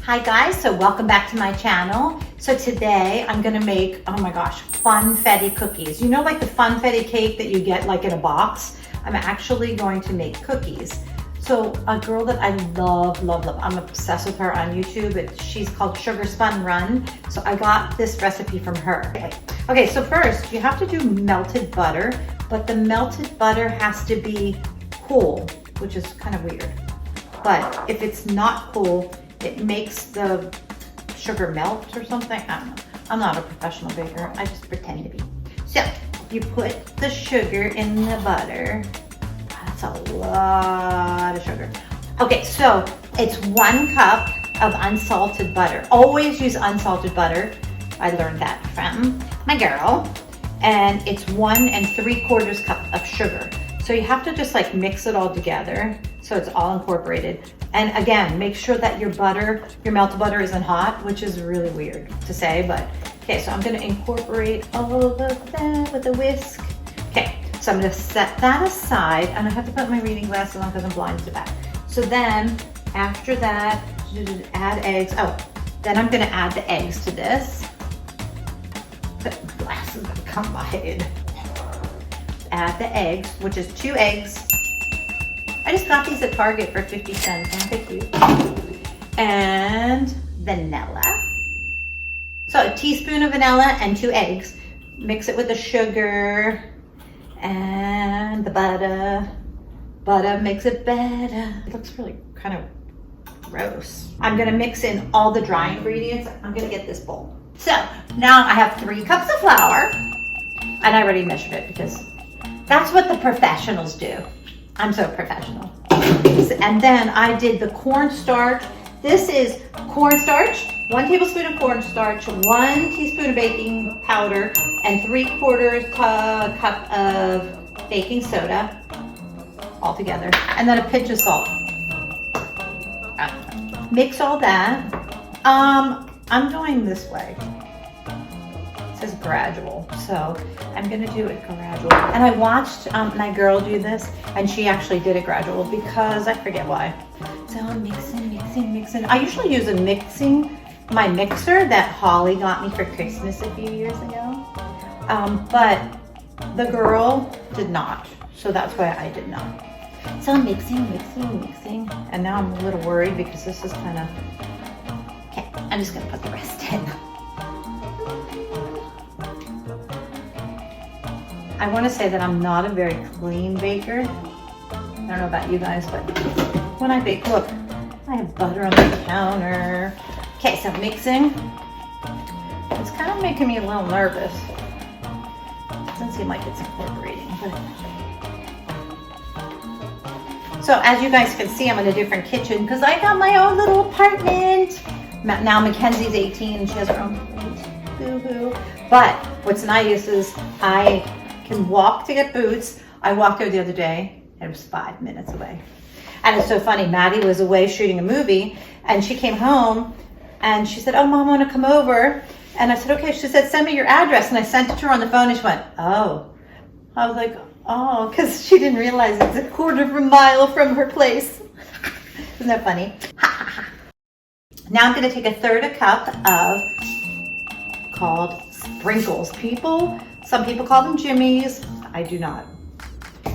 Hi guys, so welcome back to my channel. So today I'm gonna make, oh my gosh, Funfetti cookies. You know, like the Funfetti cake that you get like in a box? I'm actually going to make cookies. So a girl that I love, I'm obsessed with her on YouTube. She's called Sugar Spun Run. So I got this recipe from her. Okay, so first you have to do melted butter, but the melted butter has to be cool, which is kind of weird. But if it's not cool, it makes the sugar melt or something. I don't know. I'm not a professional baker. I just pretend to be. So you put the sugar in the butter. That's a lot of sugar. Okay, so it's 1 cup of unsalted butter. Always use unsalted butter. I learned that from my girl. And it's 1 3/4 cup of sugar. So you have to just like mix it all together so it's all incorporated. And again, make sure that your butter, your melted butter isn't hot, which is really weird to say, but okay, so I'm gonna incorporate all of that with a whisk. Okay, so I'm gonna set that aside, and I have to put my reading glasses on because I'm blind to the back. So then, after that, add eggs. Oh, then I'm gonna add the eggs to this. Put my glasses back on my head. Add the eggs, which is 2 eggs. I just got these at Target for 50 cents. Aren't they cute? And vanilla. So a teaspoon of vanilla and 2 eggs. Mix it with the sugar and the butter. Butter makes it better. It looks really kind of gross. I'm gonna mix in all the dry ingredients. I'm gonna get this bowl. So now I have 3 cups of flour, and I already measured it because that's what the professionals do. I'm so professional. And then I did the cornstarch. This is cornstarch, 1 tablespoon of cornstarch, 1 teaspoon of baking powder, and 3/4 cup of baking soda all together. And then a pinch of salt. Mix all that. I'm going this way. It says gradual, so I'm gonna do it gradual. And I watched my girl do this, and she actually did it gradual because I forget why. So I'm mixing. I usually use my mixer that Holly got me for Christmas a few years ago. But the girl did not, so that's why I did not. So I'm mixing. And now I'm a little worried because this is kind of, okay, I'm just gonna put the rest in. I want to say that I'm not a very clean baker. I don't know about you guys, but when I bake, look, I have butter on the counter. Okay, so mixing. It's kind of making me a little nervous. It doesn't seem like it's incorporating. So as you guys can see, I'm in a different kitchen because I got my own little apartment. Now Mackenzie's 18 and she has her own place. Boo-hoo. But what's nice is I can walk to get boots. I walked there the other day and it was 5 minutes away. And it's so funny, Maddie was away shooting a movie and she came home and she said, oh, Mom, I want to come over. And I said, okay. She said, send me your address. And I sent it to her on the phone and she went, oh. I was like, oh, because she didn't realize it's a 1/4 mile from her place. Isn't that funny? Now I'm going to take 1/3 cup of called sprinkles. Some people call them jimmies. I do not.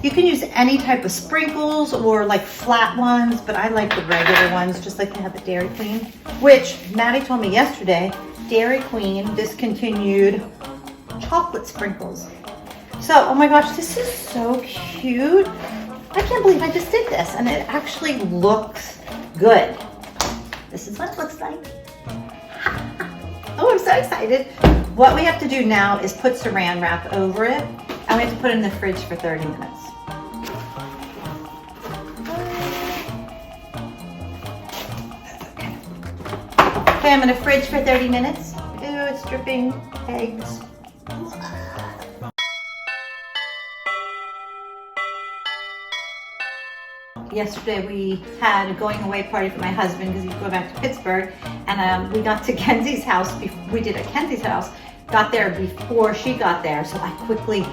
You can use any type of sprinkles or like flat ones, but I like the regular ones, just like they have at Dairy Queen, which Maddie told me yesterday, Dairy Queen discontinued chocolate sprinkles. So, oh my gosh, this is so cute. I can't believe I just did this, and it actually looks good. This is what it looks like. Oh, I'm so excited. What we have to do now is put saran wrap over it, and we have to put it in the fridge for 30 minutes. Okay, I'm in the fridge for 30 minutes. Ew, it's dripping eggs. Yesterday we had a going away party for my husband because he's going back to Pittsburgh, and we got to Kenzie's house. We did at Kenzie's house, got there before she got there, so I quickly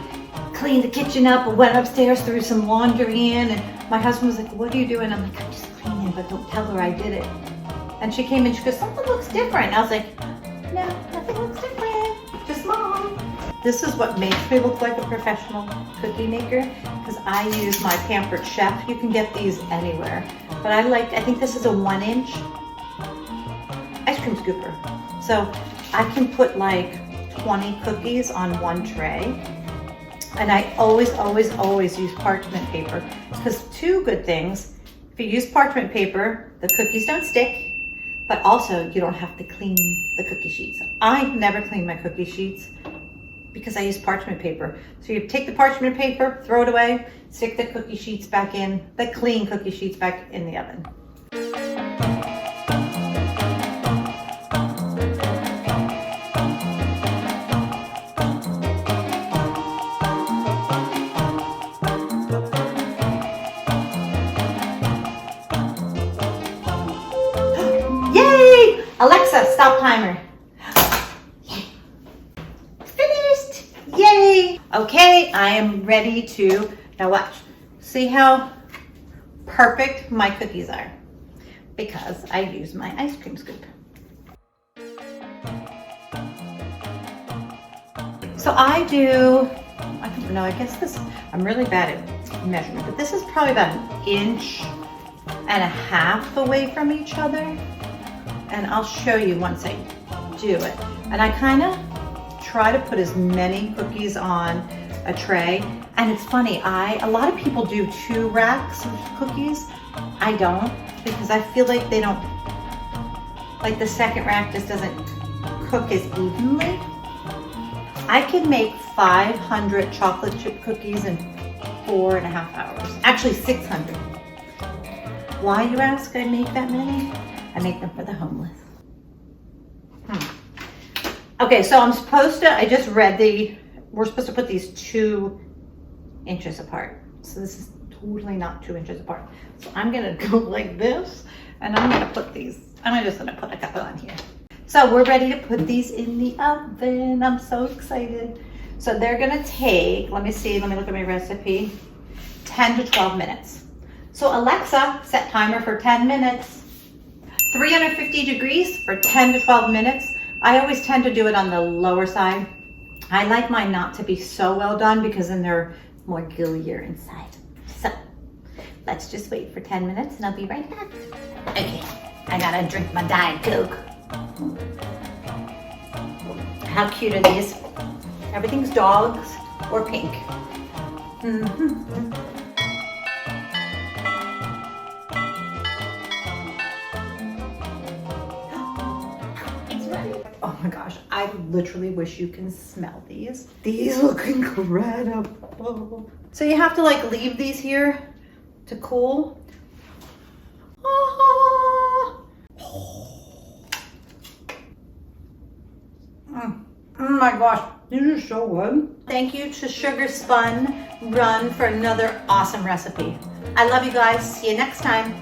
cleaned the kitchen up and went upstairs, threw some laundry in, and my husband was like, what are you doing? I'm like, I'm just cleaning, but don't tell her I did it. And she came in, she goes, something looks different. And I was like, no, nothing looks different, just Mom. This is what makes me look like a professional cookie maker, because I use my Pampered Chef. You can get these anywhere. But I think this is a 1-inch ice cream scooper. So I can put like 20 cookies on one tray. And I always, always, always use parchment paper, because 2 good things. If you use parchment paper, the cookies don't stick, but also you don't have to clean the cookie sheets. I never clean my cookie sheets because I use parchment paper. So you take the parchment paper, throw it away, stick the cookie sheets back in, the clean cookie sheets back in the oven. Yay! Alexa, stop timer. Finished! Yay! Okay, I am ready to, now watch. See how perfect my cookies are? Because I use my ice cream scoop. So I don't know, I guess this, I'm really bad at measurement, but this is probably about 1.5 inches away from each other. And I'll show you once I do it. And I kind of try to put as many cookies on a tray. And it's funny, a lot of people do 2 racks of cookies. I don't, because I feel like they don't, like the second rack just doesn't cook as evenly. I can make 500 chocolate chip cookies in 4.5 hours. Actually 600. Why, you ask, I make that many? I make them for the homeless. Okay, so I just read we're supposed to put these 2 inches apart. So this is totally not 2 inches apart. So I'm gonna go like this, and I'm just gonna put a couple on here. So we're ready to put these in the oven. I'm so excited. So they're gonna take, let me look at my recipe, 10 to 12 minutes. So Alexa, set timer for 10 minutes. 350 degrees for 10 to 12 minutes. I always tend to do it on the lower side. I like mine not to be so well done because then they're more gillier inside. So let's just wait for 10 minutes and I'll be right back. Okay, I gotta drink my Diet Coke. How cute are these? Everything's dogs or pink. Oh my gosh, I literally wish you can smell these. These look incredible. So you have to like leave these here to cool. Oh my gosh, these are so good. Thank you to Sugar Spun Run for another awesome recipe. I love you guys. See you next time.